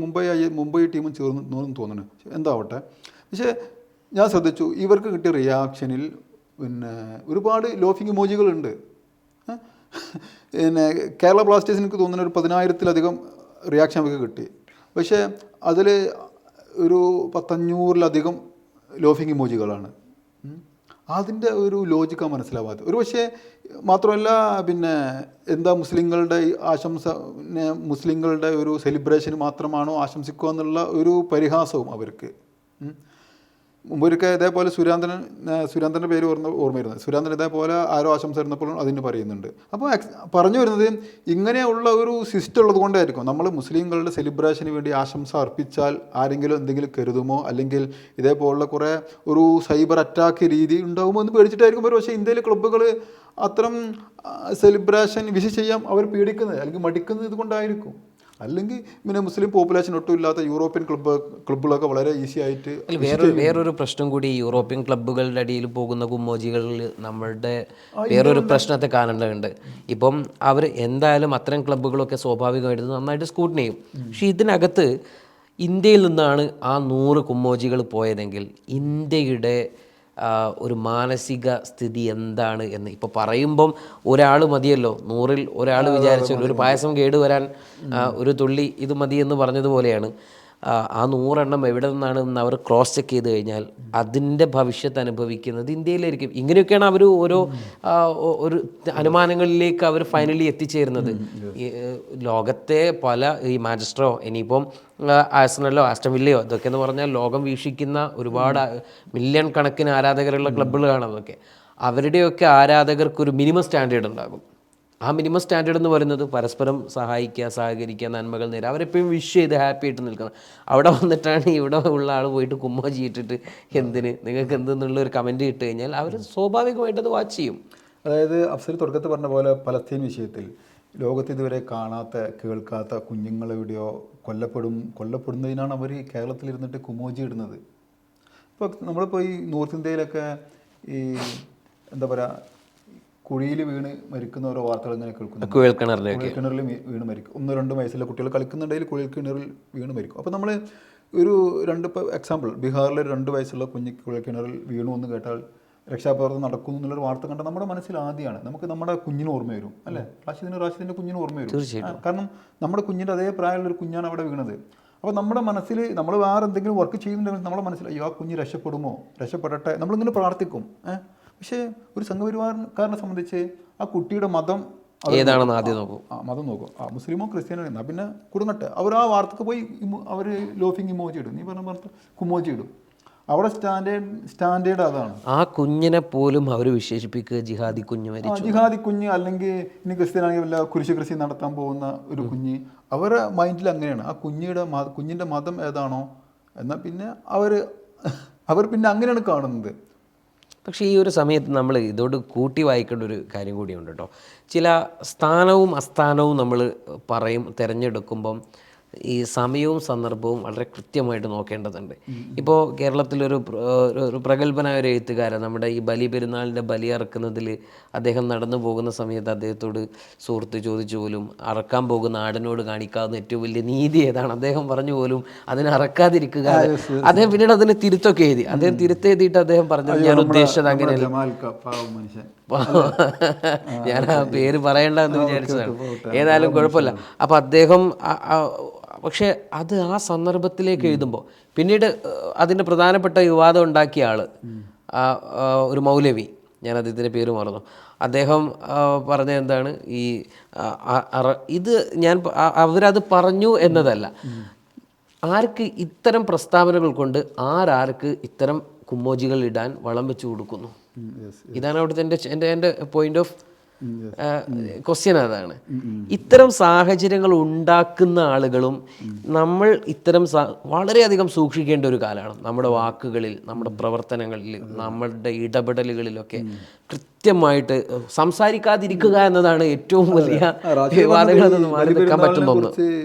മുംബൈ ടീമും ചേർന്നു തോന്നുന്നു, എന്താവട്ടെ. പക്ഷേ ഞാൻ ശ്രദ്ധിച്ചു, ഇവർക്ക് കിട്ടിയ റിയാക്ഷനിൽ ഒരുപാട് ലോഫിങ് ഇമോജികളുണ്ട്. കേരള ബ്ലാസ്റ്റേഴ്സിന് എനിക്ക് തോന്നുന്നു ഒരു 10,000-ലധികം റിയാക്ഷൻ അവർക്ക് കിട്ടി. പക്ഷേ അതിൽ ഒരു 500-ലധികം ലോഫിങ് ഇമോജികളാണ്. അതിൻ്റെ ഒരു ലോജിക്കാണ് മനസ്സിലാവാത്തത്. ഒരു പക്ഷേ മാത്രമല്ല, എന്താ മുസ്ലിങ്ങളുടെ മുസ്ലിങ്ങളുടെ ഒരു സെലിബ്രേഷന് മാത്രമാണോ ആശംസിക്കുക എന്നുള്ള ഒരു പരിഹാസവും അവർക്ക്. മുമ്പൊരിക്കൽ ഇതേപോലെ സുരേന്ദ്രൻ്റെ പേര് ഓർമ്മയിരുന്നത്. സുരേന്ദ്രൻ ഇതേപോലെ ആരോ ആശംസ ഇരുന്നപ്പോഴും അതിന് പറയുന്നുണ്ട്. അപ്പോൾ പറഞ്ഞു വരുന്നത്, ഇങ്ങനെയുള്ള ഒരു സിസ്റ്റം ഉള്ളത് കൊണ്ടായിരിക്കും നമ്മൾ മുസ്ലിങ്ങളുടെ സെലിബ്രേഷന് വേണ്ടി ആശംസ അർപ്പിച്ചാൽ ആരെങ്കിലും എന്തെങ്കിലും കരുതുമോ, അല്ലെങ്കിൽ ഇതേപോലുള്ള കുറേ ഒരു സൈബർ അറ്റാക്ക് രീതി ഉണ്ടാകുമോ എന്ന് പേടിച്ചിട്ടായിരിക്കും. പക്ഷേ ഇന്ത്യയിലെ ക്ലബ്ബുകൾ അത്തരം സെലിബ്രേഷൻ ചെയ്യാൻ അവർ പേടിക്കുന്നത് അല്ലെങ്കിൽ മടിക്കുന്നത് ഇതുകൊണ്ടായിരിക്കും. അല്ലെങ്കിൽ മുസ്ലിം പോപ്പുലേഷൻ ഒട്ടും ഇല്ലാത്ത യൂറോപ്യൻ ക്ലബ്ബുകളൊക്കെ വളരെ ഈസി ആയിട്ട്. വേറൊരു പ്രശ്നം കൂടി, യൂറോപ്യൻ ക്ലബ്ബുകളുടെ അടിയിൽ പോകുന്ന കുമ്മോജികളിൽ നമ്മളുടെ വേറൊരു പ്രശ്നത്തെ കാണേണ്ടതുണ്ട്. ഇപ്പം അവർ എന്തായാലും അത്തരം ക്ലബ്ബുകളൊക്കെ സ്വാഭാവികമായിട്ട് നന്നായിട്ട് സ്കൂട്ടിനി ചെയ്യും. പക്ഷേ ഇതിനകത്ത് ഇന്ത്യയിൽ നിന്നാണ് ആ 100 കുമ്മോജികൾ പോയതെങ്കിൽ ഇന്ത്യയുടെ ഒരു മാനസിക സ്ഥിതി എന്താണ് എന്ന് ഇപ്പോൾ പറയുമ്പം ഒരാൾ മതിയല്ലോ, 100-ൽ ഒരാൾ വിചാരിച്ചല്ലോ, ഒരു പായസം കേടുവരാൻ ഒരു തുള്ളി ഇത് മതി എന്ന് പറഞ്ഞതുപോലെയാണ്. ആ 100 എണ്ണം എവിടെ നിന്നാണ് അവർ ക്രോസ് ചെക്ക് ചെയ്ത് കഴിഞ്ഞാൽ അതിൻ്റെ ഭവിഷ്യത്ത് അനുഭവിക്കുന്നത് ഇന്ത്യയിലായിരിക്കും. ഇങ്ങനെയൊക്കെയാണ് അവർ ഓരോ അനുമാനങ്ങളിലേക്ക് അവർ ഫൈനലി എത്തിച്ചേരുന്നത്. ലോകത്തെ പല ഈ മാഞ്ചസ്റ്ററോ ഇനിയിപ്പം ആഴ്സണലോ ആസ്റ്റൺ വില്ലയോ ഇതൊക്കെ എന്ന് പറഞ്ഞാൽ ലോകം വീക്ഷിക്കുന്ന ഒരുപാട് മില്യൺ കണക്കിന് ആരാധകരുള്ള ക്ലബ്ബുകളാണ് അതൊക്കെ. അവരുടെയൊക്കെ ആരാധകർക്ക് ഒരു മിനിമം സ്റ്റാൻഡേർഡ് ഉണ്ടാകും. ആ മിനിമം സ്റ്റാൻഡേർഡ് എന്ന് പറയുന്നത് പരസ്പരം സഹായിക്കുക, സഹകരിക്കുക, നന്മകൾ നേരുക, അവരെപ്പോഴും വിഷ് ചെയ്ത് ഹാപ്പി ആയിട്ട് നിൽക്കണം. അവിടെ വന്നിട്ടാണ് ഇവിടെ ഉള്ള ആൾ പോയിട്ട് കുമ്മോജി ഇട്ടിട്ട് നിങ്ങൾക്ക് എന്തെന്നുള്ളൊരു കമൻറ്റ് ഇട്ട് കഴിഞ്ഞാൽ അവർ സ്വാഭാവികമായിട്ട് അത് വാച്ച് ചെയ്യും. അതായത് അഫ്സൽ തുടക്കത്തിൽ പറഞ്ഞ പോലെ പലസ്തീൻ വിഷയത്തിൽ ലോകത്ത് ഇതുവരെ കാണാത്ത കേൾക്കാത്ത കുഞ്ഞുങ്ങളെവിടെയോ കൊല്ലപ്പെടുന്നതിനാണ് അവർ കേരളത്തിലിരുന്നിട്ട് കുമോജി ഇടുന്നത്. ഇപ്പോൾ നമ്മളിപ്പോൾ ഈ നോർത്ത് ഇന്ത്യയിലൊക്കെ ഈ എന്താ പറയുക, കുഴിയിൽ വീണ് മരിക്കുന്ന ഓരോ വാർത്തകൾ ഇങ്ങനെ കേൾക്കുന്നു. കുഴൽക്കിണറിൽ വീണ് മരിക്കും. 1-2 വയസ്സുള്ള കുട്ടികൾ കളിക്കുന്നുണ്ടെങ്കിൽ കുഴൽക്കിണറിൽ വീണ് മരിക്കും. അപ്പോൾ നമ്മൾ ഇപ്പോൾ എക്സാമ്പിൾ, ബീഹാറിലെ 2 വയസ്സുള്ള കുഞ്ഞ് കുഴൽക്കിണറിൽ വീണു എന്ന് കേട്ടാൽ രക്ഷാപ്രവർത്തനം നടക്കുന്നു എന്നുള്ളൊരു വാർത്ത കണ്ടാൽ നമ്മുടെ മനസ്സിൽ ആദ്യമാണ് നമുക്ക് നമ്മുടെ കുഞ്ഞിന് ഓർമ്മ വരും, അല്ലേ? റാഷിദിൻ്റെ കുഞ്ഞിന് ഓർമ്മ വരും. കാരണം നമ്മുടെ കുഞ്ഞിൻ്റെ അതേ പ്രായമുള്ളൊരു കുഞ്ഞാണ് അവിടെ വീണത്. അപ്പോൾ നമ്മുടെ മനസ്സിൽ നമ്മൾ വേറെ എന്തെങ്കിലും വർക്ക് ചെയ്യുന്നുണ്ടെങ്കിൽ നമ്മുടെ മനസ്സിൽ അയ്യോ ആ കുഞ്ഞ് രക്ഷപ്പെടട്ടെ നമ്മളിങ്ങനെ പ്രാർത്ഥിക്കും. പക്ഷേ ഒരു സംഘപരിവാരക്കാരനെ സംബന്ധിച്ച് ആ കുട്ടിയുടെ മതം ഏതാണെന്ന് ആദ്യം നോക്കും. മതം നോക്കും. മുസ്ലിമോ ക്രിസ്ത്യാനോ എന്നാൽ പിന്നെ കുടുങ്ങട്ടെ, അവർ ആ വാർത്തക്ക് പോയി അവർ ലോഫിങ് ഇമോജി ഇടും, നീ പറഞ്ഞ കുമോജി ഇടും. അവിടെ സ്റ്റാൻഡേർഡ് അതാണ്. ആ കുഞ്ഞിനെ പോലും അവർ വിശേഷിപ്പിക്കുക ജിഹാദി കുഞ്ഞ് മരിച്ചു, ജിഹാദി കുഞ്ഞ്, അല്ലെങ്കിൽ ഇനി ക്രിസ്ത്യനാണെങ്കിൽ വല്ല കുരിശ് കൃഷി നടത്താൻ പോകുന്ന ഒരു കുഞ്ഞ്. അവരുടെ മൈൻഡിൽ അങ്ങനെയാണ്. ആ കുഞ്ഞിൻ്റെ മതം ഏതാണോ എന്നാൽ പിന്നെ അവർ പിന്നെ അങ്ങനെയാണ് കാണുന്നത്. പക്ഷേ ഈ ഒരു സമയത്ത് നമ്മൾ ഇതോട് കൂട്ടി വായിക്കേണ്ട ഒരു കാര്യം കൂടിയുണ്ട് കേട്ടോ. ചില സ്ഥാനവും അസ്ഥാനവും നമ്മൾ തിരഞ്ഞെടുക്കുമ്പം ഈ സമയവും സന്ദർഭവും വളരെ കൃത്യമായിട്ട് നോക്കേണ്ടതുണ്ട്. ഇപ്പോൾ കേരളത്തിലൊരു പ്രഗത്ഭനായ ഒരു എഴുത്തുകാരൻ നമ്മുടെ ഈ ബലി പെരുന്നാളിൻ്റെ ബലി അറക്കുന്നതിൽ അദ്ദേഹം നടന്നു പോകുന്ന സമയത്ത് അദ്ദേഹത്തോട് സുഹൃത്ത് ചോദിച്ചു പോലും അറക്കാൻ പോകുന്ന ആടിനോട് കാണിക്കാവുന്ന ഏറ്റവും വലിയ നീതി ഏതാണ്, അദ്ദേഹം പറഞ്ഞു പോലും അതിനെ അറക്കാതിരിക്കുക. അദ്ദേഹം പിന്നീട് അതിന് തിരുത്തൊക്കെ എഴുതി. അദ്ദേഹം തിരുത്തെഴുതിയിട്ട് അദ്ദേഹം പറഞ്ഞത് ഞാൻ ഉദ്ദേശിച്ചത് അങ്ങനെയല്ല, ഞാൻ ആ പേര് പറയണ്ടെന്ന് വിചാരിച്ചതാണ്. ഏതായാലും കുഴപ്പമില്ല. അപ്പം അദ്ദേഹം പക്ഷേ അത് ആ സന്ദർഭത്തിലേക്ക് എഴുതുമ്പോൾ പിന്നീട് അതിൻ്റെ പ്രധാനപ്പെട്ട വിവാദം ഉണ്ടാക്കിയ ആൾ ഒരു മൗലവി, ഞാൻ അദ്ദേഹത്തിൻ്റെ പേര് മറന്നു, അദ്ദേഹം പറഞ്ഞ എന്താണ് ഈ ഇത് ഞാൻ അവരത് പറഞ്ഞു എന്നതല്ല, ആർക്ക് ഇത്തരം പ്രസ്താവനകൾ കൊണ്ട് ആർക്ക് ഇത്തരം കുമ്മോജികൾ ഇടാൻ വളം വെച്ച് കൊടുക്കുന്നു. ഇതാണ് അവിടുത്തെ എൻ്റെ പോയിന്റ് ഓഫ് ക്വസ്റ്റ്യൻ. അതാണ് ഇത്തരം സാഹചര്യങ്ങൾ ഉണ്ടാക്കുന്ന ആളുകളും നമ്മൾ ഇത്തരം വളരെയധികം സൂക്ഷിക്കേണ്ട ഒരു കാലമാണ്. നമ്മുടെ വാക്കുകളിൽ, നമ്മുടെ പ്രവർത്തനങ്ങളിൽ, നമ്മളുടെ ഇടപെടലുകളിലൊക്കെ കൃത്യമായിട്ട് സംസാരിക്കാതിരിക്കുക എന്നതാണ് ഏറ്റവും വലിയ വിവാദങ്ങളെന്ന് മാറി നിൽക്കാൻ പറ്റുന്ന ഒന്ന്.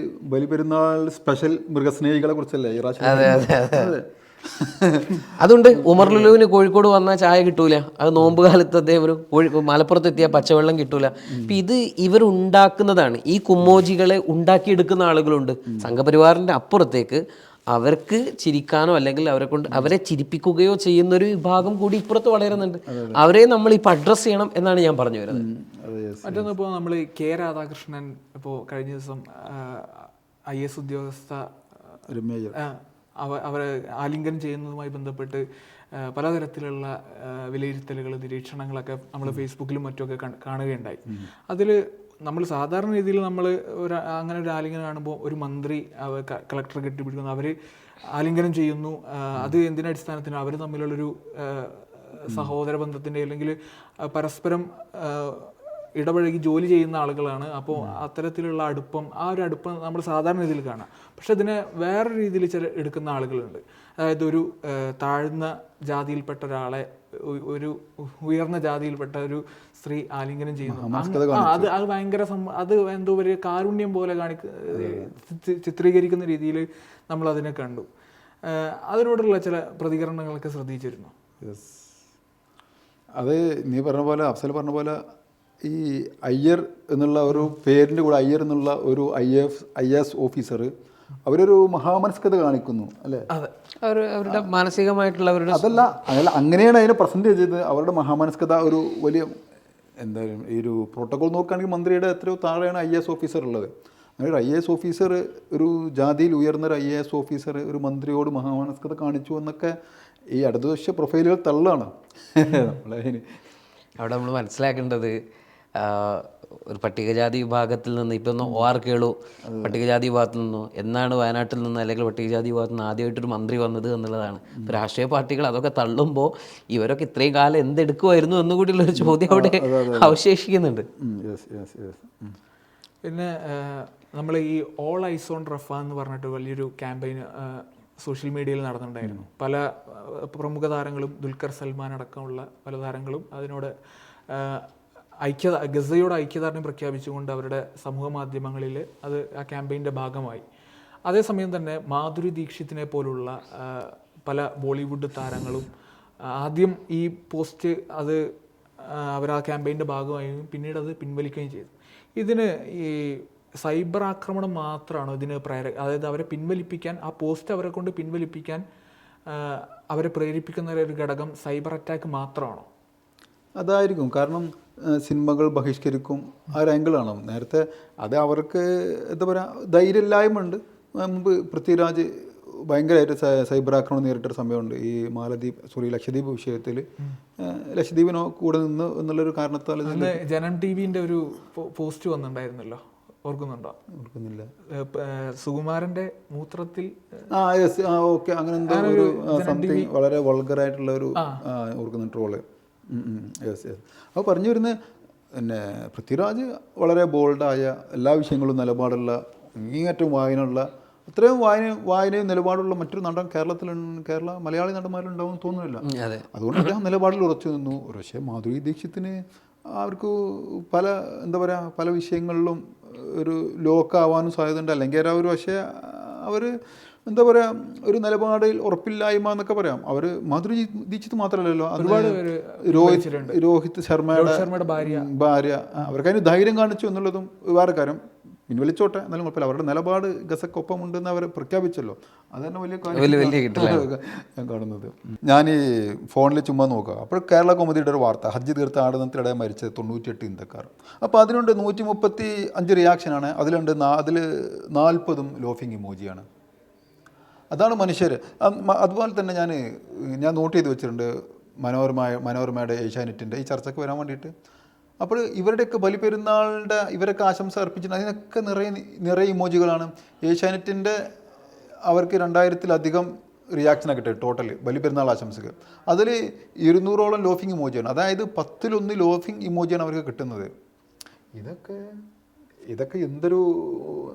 ബലിപെരുന്നാൾ സ്പെഷ്യൽ മൃഗസ്നേഹികളെ കുറിച്ചല്ലേ? അതെ അതെ അതെ. അതുകൊണ്ട് ഉമർ ലുലുവിന് കോഴിക്കോട് വന്നാൽ ചായ കിട്ടൂല, അത് നോമ്പ് കാലത്ത് അദ്ദേഹം മലപ്പുറത്ത് എത്തിയാൽ പച്ചവെള്ളം കിട്ടൂല. അപ്പം ഇത് ഇവരുണ്ടാക്കുന്നതാണ്. ഈ കുമ്മോജികളെ ഉണ്ടാക്കിയെടുക്കുന്ന ആളുകളുണ്ട്. സംഘപരിവാറിൻ്റെ അപ്പുറത്തേക്ക് അവർക്ക് ചിരിക്കാനോ അല്ലെങ്കിൽ അവരെ ചിരിപ്പിക്കുകയോ ചെയ്യുന്ന ഒരു വിഭാഗം കൂടി ഇപ്പുറത്ത് വളരുന്നുണ്ട്. അവരെ നമ്മൾ ഇപ്പോൾ അഡ്രസ്സ് ചെയ്യണം എന്നാണ് ഞാൻ പറഞ്ഞു വരുന്നത്. മറ്റൊന്ന്, ഇപ്പോൾ നമ്മൾ കെ രാധാകൃഷ്ണൻ ഇപ്പോൾ കഴിഞ്ഞ ദിവസം IAS ഉദ്യോഗസ്ഥ അവരെ ആലിംഗനം ചെയ്യുന്നതുമായി ബന്ധപ്പെട്ട് പലതരത്തിലുള്ള വിലയിരുത്തലുകൾ, നിരീക്ഷണങ്ങളൊക്കെ നമ്മൾ ഫേസ്ബുക്കിലും മറ്റുമൊക്കെ കാണുകയുണ്ടായി. അതിൽ നമ്മൾ സാധാരണ രീതിയിൽ നമ്മൾ അങ്ങനെ ഒരു ആലിംഗനം കാണുമ്പോൾ ഒരു മന്ത്രി കളക്ടർ കെട്ടിപ്പിടിക്കുന്നു, അവർ ആലിംഗനം ചെയ്യുന്നു. അത് എന്തിൻ്റെ അടിസ്ഥാനത്തിന്? അവർ തമ്മിലുള്ളൊരു സഹോദര ബന്ധത്തിൻ്റെ അല്ലെങ്കിൽ പരസ്പരം ഇടപഴകി ജോലി ചെയ്യുന്ന ആളുകളാണ്. അപ്പോൾ അത്തരത്തിലുള്ള അടുപ്പം, ആ ഒരു അടുപ്പം നമ്മൾ സാധാരണ രീതിയിൽ കാണാം. പക്ഷെ ഇതിനെ വേറെ രീതിയിൽ എടുക്കുന്ന ആളുകളുണ്ട്. അതായത് ഒരു താഴ്ന്ന ജാതിയിൽപ്പെട്ട ഒരാളെ ഒരു ഉയർന്ന ജാതിയിൽപ്പെട്ട ഒരു സ്ത്രീ ആലിംഗനം ചെയ്യുന്നു. അത് ഭയങ്കര അത് എന്തോ ഒരു കാരുണ്യം പോലെ ചിത്രീകരിക്കുന്ന രീതിയിൽ നമ്മൾ അതിനെ കണ്ടു. അതിനോടുള്ള ചില പ്രതികരണങ്ങളൊക്കെ ശ്രദ്ധിച്ചിരുന്നു. അത് നീ പറഞ്ഞ പോലെ, അഫ്സൽ പറഞ്ഞ പോലെ, ഈ അയ്യർ എന്നുള്ള ഒരു പേരിൻ്റെ കൂടെ അയ്യർ എന്നുള്ള ഒരു IAS ഓഫീസർ അവരൊരു മഹാമനസ്കത കാണിക്കുന്നു അല്ലേ? അവരുടെ മാനസികമായിട്ടുള്ള അതല്ല, അങ്ങനെയാണ് അതിനെ പ്രസൻറ്റ് ചെയ്തത്. അവരുടെ മഹാമനസ്കത ഒരു വലിയ എന്തായാലും ഈ ഒരു പ്രോട്ടോകോൾ നോക്കുകയാണെങ്കിൽ മന്ത്രിയുടെ എത്രയോ താഴെയാണ് IAS ഓഫീസർ ഉള്ളത്. അങ്ങനെ ഒരു IAS ഓഫീസർ, ഒരു ജാതിയിൽ ഉയർന്ന ഒരു IAS ഓഫീസർ ഒരു മന്ത്രിയോട് മഹാമനസ്കത കാണിച്ചു എന്നൊക്കെ ഈ ഇടതുപക്ഷ പ്രൊഫൈലുകൾ തള്ളാണ്. അവിടെ നമ്മൾ മനസ്സിലാക്കേണ്ടത് ഒരു പട്ടികജാതി വിഭാഗത്തിൽ നിന്ന് ഇപ്പം OR കേളു പട്ടികജാതി വിഭാഗത്തിൽ നിന്നു എന്നാണ് വയനാട്ടിൽ നിന്ന് അല്ലെങ്കിൽ പട്ടികജാതി വിഭാഗത്തിൽ നിന്ന് ആദ്യമായിട്ടൊരു മന്ത്രി വന്നത് എന്നുള്ളതാണ്. ഇപ്പോൾ രാഷ്ട്രീയ പാർട്ടികൾ അതൊക്കെ തള്ളുമ്പോൾ ഇവരൊക്കെ ഇത്രയും കാലം എന്തെടുക്കുമായിരുന്നു എന്നുകൂടിയുള്ളൊരു ചോദ്യം അവിടെ അവശേഷിക്കുന്നുണ്ട്. പിന്നെ നമ്മൾ ഈ ഓൾ ഐസ് ഓൺ റഫ എന്ന് പറഞ്ഞിട്ട് വലിയൊരു ക്യാമ്പയിൻ സോഷ്യൽ മീഡിയയിൽ നടന്നിട്ടുണ്ടായിരുന്നു. പല പ്രമുഖ താരങ്ങളും, ദുൽഖർ സൽമാൻ അടക്കമുള്ള പല താരങ്ങളും അതിനോട് ഗസയോട് ഐക്യദാർഢ്യം പ്രഖ്യാപിച്ചുകൊണ്ട് അവരുടെ സമൂഹ മാധ്യമങ്ങളിൽ അത് ആ ക്യാമ്പയിൻ്റെ ഭാഗമായി. അതേസമയം തന്നെ മാധുരി ദീക്ഷിത്തിനെ പോലുള്ള പല ബോളിവുഡ് താരങ്ങളും ആദ്യം ഈ പോസ്റ്റ് അവർ ആ ക്യാമ്പയിൻ്റെ ഭാഗമായും പിന്നീട് അത് പിൻവലിക്കുകയും ചെയ്തു. ഇതിന് ഈ സൈബർ ആക്രമണം മാത്രമാണോ ഇതിന് അതായത് അവരെ പിൻവലിപ്പിക്കാൻ, ആ പോസ്റ്റ് അവരെ കൊണ്ട് പിൻവലിപ്പിക്കാൻ അവരെ പ്രേരിപ്പിക്കുന്ന ഒരു ഘടകം സൈബർ അറ്റാക്ക് മാത്രമാണോ? അതായിരിക്കും. കാരണം സിനിമകൾ ബഹിഷ്കരിക്കും, ആ ഒരു ആംഗിളാണ്. നേരത്തെ അത് അവർക്ക് എന്താ പറയുക, ധൈര്യമില്ലായ്മ ഉണ്ട്. മുമ്പ് പൃഥ്വിരാജ് ഭയങ്കരമായിട്ട് സൈബർ ആക്രമണം നേരിട്ടൊരു സമയമുണ്ട് ഈ ലക്ഷദ്വീപ് വിഷയത്തിൽ. ലക്ഷദ്വീപിനോ കൂടെ നിന്ന് എന്നുള്ളൊരു കാരണത്താൽ ജനം TV-ന്റെ ഒരു പോസ്റ്റ് വന്നിട്ടുണ്ടായിരുന്നല്ലോ, ഓർക്കുന്നുണ്ടോ? ഓർക്കുന്നില്ല. സുകുമാരന്റെ മൂത്രത്തിൽ യെസ്, ഓക്കെ, അങ്ങനെ എന്തോ ഒരു സംതിങ് വളരെ വൾഗറായിട്ടുള്ള ഒരു ഓർക്കുന്ന ട്രോള്. Yes yes. അപ്പോൾ പറഞ്ഞു വരുന്നത് പിന്നെ പൃഥ്വിരാജ് വളരെ ബോൾഡായ, എല്ലാ വിഷയങ്ങളും നിലപാടുള്ള, ഇങ്ങേറ്റവും വായനയുള്ള, അത്രയും വായനയും നിലപാടുള്ള മറ്റൊരു നടൻ കേരള മലയാളി നടന്മാരുണ്ടാവും തോന്നുന്നില്ല. അതുകൊണ്ട് അദ്ദേഹം നിലപാടിൽ ഉറച്ചു നിന്നു. പക്ഷേ മാധുരി ദീക്ഷിത്തിന് അവർക്ക് പല എന്താ പറയുക, പല വിഷയങ്ങളിലും ഒരു ലോക്കാവാനും സാധ്യതയുണ്ട്. അല്ലെങ്കിൽ അവർ പക്ഷേ അവർ എന്താ പറയുക, ഒരു നിലപാടിൽ ഉറപ്പില്ലായ്മ എന്നൊക്കെ പറയാം. അവർ മാധുരി ദീക്ഷിത് മാത്രമല്ലല്ലോ, രോഹിത് ശർമ്മയുടെ ഭാര്യ അവർക്കതിന് ധൈര്യം കാണിച്ചു എന്നുള്ളതും വേറെ കാര്യം. പിൻവലിച്ചോട്ടെ, എന്നാലും കുഴപ്പമില്ല. അവരുടെ നിലപാട് ഗസക്കൊപ്പമുണ്ടെന്ന് അവർ പ്രഖ്യാപിച്ചല്ലോ. അത് തന്നെ വലിയ കാര്യം ഞാൻ കാണുന്നത്. ഞാൻ ഈ ഫോണിൽ ചുമ്മാ നോക്കുക, അപ്പോൾ കേരള കൗമുദിയുടെ ഒരു വാർത്ത, ഹജ്ജ് തീർത്ത ആടുന്നതിനിടെ മരിച്ചത് 98 ഇന്ത്യക്കാർ. അപ്പോൾ അതിനുണ്ട് 135 റിയാക്ഷനാണ്. അതിൽ 40 ലോഫിങ് ഇമോജിയാണ്. അതാണ് മനുഷ്യർ. അതുപോലെ തന്നെ ഞാൻ നോട്ട് ചെയ്ത് വെച്ചിട്ടുണ്ട് മനോരമയുടെ ഏഷ്യാനെറ്റിൻ്റെ ഈ ചർച്ചയ്ക്ക് വരാൻ വേണ്ടിയിട്ട്. അപ്പോൾ ഇവരുടെയൊക്കെ ബലിപെരുന്നാളിൻ്റെ ഇവരൊക്കെ ആശംസ അർപ്പിച്ചിട്ടുണ്ട്. അതിനൊക്കെ നിറയെ ഇമോജികളാണ്. ഏഷ്യാനെറ്റിൻ്റെ അവർക്ക് 2000-ലധികം റിയാക്ഷനാണ് കിട്ടിയത് ടോട്ടൽ ബലിപെരുന്നാൾ ആശംസകൾ. അതിൽ 200ഓളം ലോഫിങ് ഇമോജിയാണ്. അതായത് 10-1 ലോഫിങ് ഇമോജിയാണ് അവർക്ക് കിട്ടുന്നത്. ഇതൊക്കെ എന്തൊരു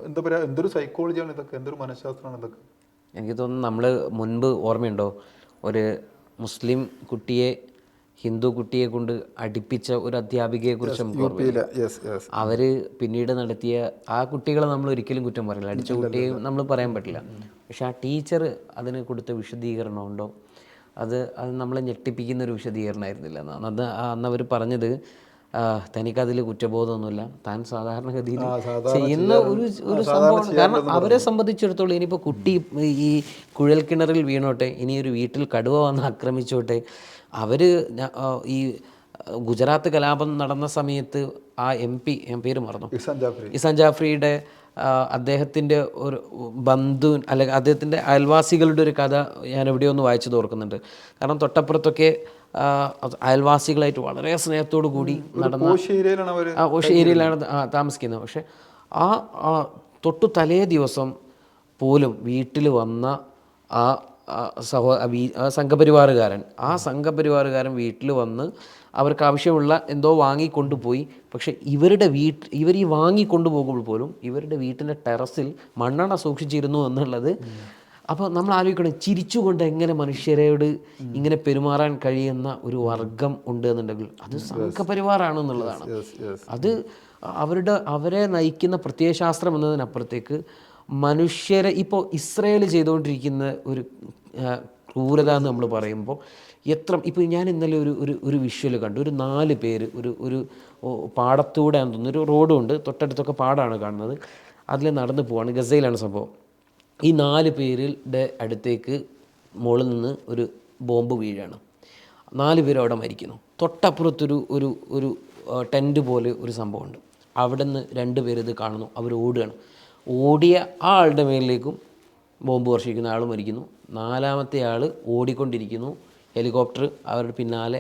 എന്താ പറയുക, എന്തൊരു സൈക്കോളജിയാണ് ഇതൊക്കെ, എന്തൊരു മനഃശാസ്ത്രമാണ് ഇതൊക്കെ. എനിക്ക് തോന്നുന്നു നമ്മൾ മുൻപ് ഓർമ്മയുണ്ടോ, ഒരു മുസ്ലിം കുട്ടിയെ ഹിന്ദു കുട്ടിയെ കൊണ്ട് അടുപ്പിച്ച ഒരു അധ്യാപികയെക്കുറിച്ച് നമുക്ക് ഓർമ്മയില്ല. അവർ പിന്നീട് നടത്തിയ ആ കുട്ടികളെ നമ്മൾ ഒരിക്കലും കുറ്റം പറയില്ല, അടിച്ച കുട്ടിയെ നമ്മൾ പറയാൻ പറ്റില്ല. പക്ഷെ ആ ടീച്ചർ അതിന് കൊടുത്ത വിശദീകരണം ഉണ്ടോ, അത് നമ്മളെ ഞെട്ടിപ്പിക്കുന്ന ഒരു വിശദീകരണമായിരുന്നില്ല. അന്ന് അവർ പറഞ്ഞത്, തനിക്കതിൽ കുറ്റബോധമൊന്നുമില്ല, താൻ സാധാരണഗതിയിൽ ചെയ്യുന്ന ഒരു സംഭവമാണ്. കാരണം അവരെ സംബന്ധിച്ചിടത്തോളം ഇനിയിപ്പോൾ കുട്ടി ഈ കുഴൽക്കിണറിൽ വീണോട്ടെ, ഇനിയൊരു വീട്ടിൽ കടുവ വന്ന് ആക്രമിച്ചോട്ടെ, അവർ ഈ ഗുജറാത്ത് കലാപം നടന്ന സമയത്ത് ആ MP, പേര് മറന്നു, ഇസാൻ ജാഫ്രിയുടെ അദ്ദേഹത്തിൻ്റെ ഒരു ബന്ധു അല്ലെങ്കിൽ അദ്ദേഹത്തിൻ്റെ അയൽവാസികളുടെ ഒരു കഥ ഞാൻ എവിടെയോ ഒന്ന് വായിച്ചത് ഓർക്കുന്നുണ്ട്. കാരണം തൊട്ടപ്പുറത്തൊക്കെ അയൽവാസികളായിട്ട് വളരെ സ്നേഹത്തോടു കൂടി നടന്ന ഓഷ ഏരിയയിലാണ് താമസിക്കുന്നത്. പക്ഷെ ആ തൊട്ടു തലേ ദിവസം പോലും വീട്ടിൽ വന്ന ആ സംഘപരിവാറുകാരൻ വീട്ടിൽ വന്ന് അവർക്ക് ആവശ്യമുള്ള എന്തോ വാങ്ങിക്കൊണ്ടുപോയി. പക്ഷെ ഇവർ ഈ വാങ്ങിക്കൊണ്ടുപോകുമ്പോൾ പോലും ഇവരുടെ വീട്ടിൻ്റെ ടെറസിൽ മണ്ണെണ്ണ സൂക്ഷിച്ചിരുന്നു എന്നുള്ളത്. അപ്പോൾ നമ്മൾ ആലോചിക്കണം, ചിരിച്ചുകൊണ്ട് എങ്ങനെ മനുഷ്യരോട് ഇങ്ങനെ പെരുമാറാൻ കഴിയുന്ന ഒരു വർഗം ഉണ്ട് എന്നുണ്ടെങ്കിൽ അത് സംഘപരിവാറാണെന്നുള്ളതാണ്. അത് അവരെ നയിക്കുന്ന പ്രത്യയശാസ്ത്രം എന്നതിനപ്പുറത്തേക്ക് മനുഷ്യരെ ഇപ്പോൾ ഇസ്രയേൽ ചെയ്തുകൊണ്ടിരിക്കുന്ന ഒരു ക്രൂരത എന്ന് നമ്മൾ പറയുമ്പോൾ ഇപ്പോൾ ഞാൻ ഇന്നലെ ഒരു വിഷ്വൽ കണ്ടു. ഒരു 4 പേര് ഒരു പാടത്തൂടെ ആണെന്ന് തോന്നുന്നു, ഒരു റോഡുണ്ട്, തൊട്ടടുത്തൊക്കെ പാടാണ് കാണുന്നത്, അതിൽ നടന്നു പോവാണ്. ഗസയിലാണ് സംഭവം. ഈ 4 പേരുടെ അടുത്തേക്ക് മുകളിൽ നിന്ന് ഒരു ബോംബ് വീഴാണ്. 4 പേരും അവിടെ മരിക്കുന്നു. തൊട്ടപ്പുറത്തൊരു ടെൻറ്റ് പോലെ ഒരു സംഭവമുണ്ട്. അവിടെ നിന്ന് 2 പേര് ഇത് കാണുന്നു. അവർ ഓടുകയാണ്. ഓടിയ ആ ആളുടെ മേലിലേക്കും ബോംബ് വർഷിക്കുന്ന ആൾ മരിക്കുന്നു. 4ാമത്തെ ആൾ ഓടിക്കൊണ്ടിരിക്കുന്നു. ഹെലികോപ്റ്റർ അവരുടെ പിന്നാലെ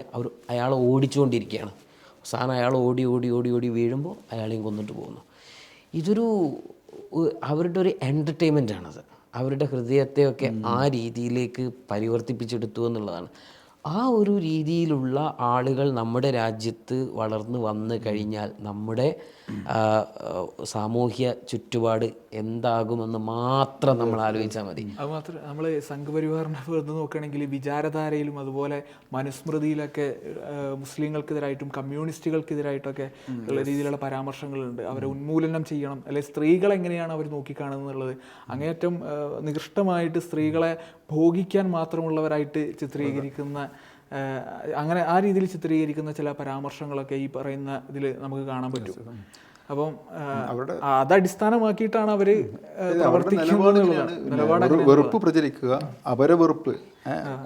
അയാളെ ഓടിച്ചുകൊണ്ടിരിക്കുകയാണ്. അവസാനം അയാൾ ഓടി വീഴുമ്പോൾ അയാളെയും കൊന്നിട്ട് പോകുന്നു. അവരുടെ ഒരു എൻ്റർടൈൻമെൻറ്റാണത്. അവരുടെ ഹൃദയത്തെയൊക്കെ ആ രീതിയിലേക്ക് പരിവർത്തിപ്പിച്ചെടുത്തു എന്നുള്ളതാണ്. ആ ഒരു രീതിയിലുള്ള ആളുകൾ നമ്മുടെ രാജ്യത്ത് വളർന്നു വന്നു കഴിഞ്ഞാൽ നമ്മുടെ സാമൂഹ്യ ചുറ്റുപാട് എന്താകുമെന്ന് മാത്രം നമ്മൾ ആലോചിച്ചാൽ മതി. അത് മാത്രം നമ്മൾ സംഘപരിവാറിനെ വെറുതെ നോക്കുകയാണെങ്കിൽ വിചാരധാരയിലും അതുപോലെ മനുസ്മൃതിയിലൊക്കെ മുസ്ലിങ്ങൾക്കെതിരായിട്ടും കമ്മ്യൂണിസ്റ്റുകൾക്കെതിരായിട്ടൊക്കെ ഉള്ള രീതിയിലുള്ള പരാമർശങ്ങളുണ്ട്. അവരെ ഉന്മൂലനം ചെയ്യണം, അല്ലെങ്കിൽ സ്ത്രീകളെ എങ്ങനെയാണ് അവർ നോക്കിക്കാണുന്നത് എന്നുള്ളത് അങ്ങേയറ്റം നികൃഷ്ടമായിട്ട് സ്ത്രീകളെ ഭോഗിക്കാൻ മാത്രമുള്ളവരായിട്ട് ചിത്രീകരിക്കുന്ന, അങ്ങനെ ആ രീതിയിൽ ചിത്രീകരിക്കുന്ന ചില പരാമർശങ്ങളൊക്കെ ഈ പറയുന്ന ഇതിൽ നമുക്ക് കാണാൻ പറ്റും. അപ്പം അത് അടിസ്ഥാനമാക്കിയിട്ടാണ് അവര് വെറുപ്പ് പ്രചരിക്കുക, അപരവെറുപ്പ്.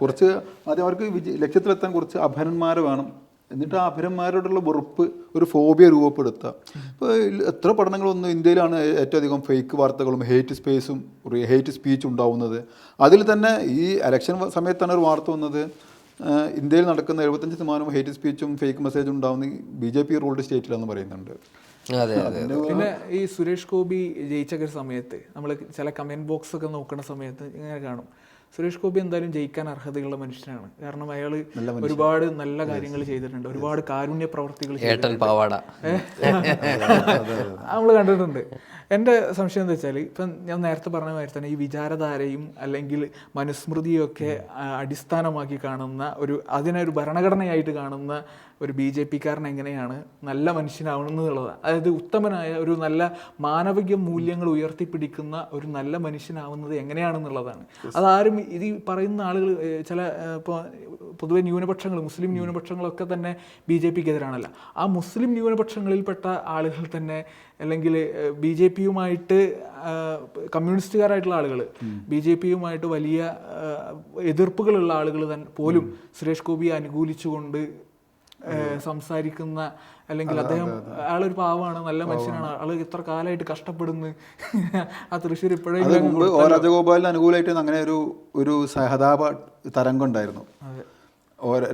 കുറച്ച് ആദ്യം അവർക്ക് ലക്ഷ്യത്തിലെത്താൻ കുറച്ച് അപരന്മാരെ വേണം, എന്നിട്ട് ആ അപരന്മാരോടുള്ള വെറുപ്പ് ഒരു ഫോബിയ രൂപപ്പെടുത്തുക. ഇപ്പോൾ എത്ര പഠനങ്ങളൊന്നും ഇന്ത്യയിലാണ് ഏറ്റവും അധികം ഫേക്ക് വാർത്തകളും ഹേറ്റ് സ്പീച്ച് ഉണ്ടാവുന്നത്. അതിൽ തന്നെ ഈ ഇലക്ഷൻ സമയത്താണ് ഒരു വാർത്ത വന്നത്, ഇന്ത്യയിൽ നടക്കുന്ന 75% ഹേറ്റ് സ്പീച്ചും ഫേക്ക് മെസ്സേജും ഉണ്ടാവുന്ന BJP റൂൾഡ് സ്റ്റേറ്റിലാണെന്ന് പറയുന്നുണ്ട്. അതെ അതെ. പിന്നെ ഈ സുരേഷ് ഗോപി ജയിച്ച ഒരു സമയത്ത് നമ്മൾ ചില കമന്റ് ബോക്സ് ഒക്കെ നോക്കുന്ന സമയത്ത് ഇങ്ങനെ കാണും, സുരേഷ് ഗോപി എന്തായാലും ജയിക്കാൻ അർഹതയുള്ള മനുഷ്യനാണ്. കാരണം അയാൾ ഒരുപാട് നല്ല കാര്യങ്ങൾ ചെയ്തിട്ടുണ്ട്, ഒരുപാട് കാരുണ്യ പ്രവർത്തികൾ നമ്മൾ കണ്ടിട്ടുണ്ട്. എൻ്റെ സംശയം എന്താ വെച്ചാൽ, ഇപ്പം ഞാൻ നേരത്തെ പറഞ്ഞ മാതിരി തന്നെ ഈ വിചാരധാരയും അല്ലെങ്കിൽ മനുസ്മൃതിയും ഒക്കെ അടിസ്ഥാനമാക്കി കാണുന്ന അതിനൊരു ഭരണഘടനയായിട്ട് കാണുന്ന ഒരു BJP-കാരൻ എങ്ങനെയാണ് നല്ല മനുഷ്യനാവണമെന്നുള്ളതാണ്. അതായത് ഉത്തമനായ ഒരു നല്ല മാനവിക മൂല്യങ്ങൾ ഉയർത്തിപ്പിടിക്കുന്ന ഒരു നല്ല മനുഷ്യനാവുന്നത് എങ്ങനെയാണെന്നുള്ളതാണ്. അതാരും ഇത് പറയുന്ന ആളുകൾ ചില ഇപ്പോൾ പൊതുവെ ന്യൂനപക്ഷങ്ങൾ, മുസ്ലിം ന്യൂനപക്ഷങ്ങളൊക്കെ തന്നെ BJP-ക്കെതിരാണല്ലോ. ആ മുസ്ലിം ന്യൂനപക്ഷങ്ങളിൽപ്പെട്ട ആളുകൾ തന്നെ അല്ലെങ്കിൽ BJP-യുമായിട്ട് കമ്മ്യൂണിസ്റ്റുകാരായിട്ടുള്ള ആളുകൾ, BJP-യുമായിട്ട് വലിയ എതിർപ്പുകളുള്ള ആളുകൾ തന്നെ പോലും സുരേഷ് ഗോപിയെ അനുകൂലിച്ചുകൊണ്ട് സംസാരിക്കുന്ന, അല്ലെങ്കിൽ ആളൊരു പാവമാണ്, നല്ല മനുഷ്യനാണ്, ആള് ഇത്ര കാലമായിട്ട് കഷ്ടപ്പെടുന്നു, ആ തൃശ്ശൂർ ഇപ്പോഴും രാജഗോപാലിന് അനുകൂലമായിട്ട് അങ്ങനെ ഒരു സഹതാപ തരംഗം ഉണ്ടായിരുന്നു,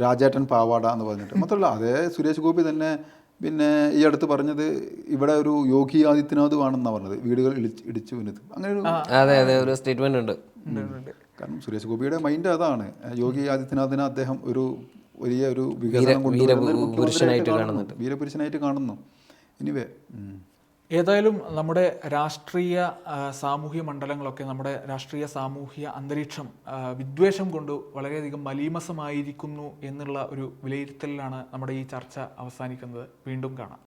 രാജേട്ടൻ പാവാട എന്ന് പറഞ്ഞിട്ട്. മാത്രമല്ല അതേ സുരേഷ് ഗോപി തന്നെ പിന്നെ ഈ അടുത്ത് പറഞ്ഞത് ഇവിടെ ഒരു യോഗി ആദിത്യനാഥ് ആണെന്നാണ് പറഞ്ഞത്, വീടുകൾ ഇടിച്ചു വീണത്. അങ്ങനെ ഒരു സ്റ്റേറ്റ്മെന്റ് ഉണ്ട്. കാരണം സുരേഷ് ഗോപിയുടെ മൈൻഡ് അതാണ്. യോഗി ആദിത്യനാഥിനെ അദ്ദേഹം ഒരു വലിയ ഒരു വികസനം വീരപുരുഷനായിട്ട് കാണുന്നു. എനിവേ, ഏതായാലും നമ്മുടെ രാഷ്ട്രീയ സാമൂഹ്യ മണ്ഡലങ്ങളൊക്കെ, നമ്മുടെ രാഷ്ട്രീയ സാമൂഹ്യ അന്തരീക്ഷം വിദ്വേഷം കൊണ്ട് വളരെയധികം മലീമസമായിരിക്കുന്നു എന്നുള്ള ഒരു വിലയിരുത്തലിലാണ് നമ്മുടെ ഈ ചർച്ച അവസാനിക്കുന്നത്. വീണ്ടും കാണാം.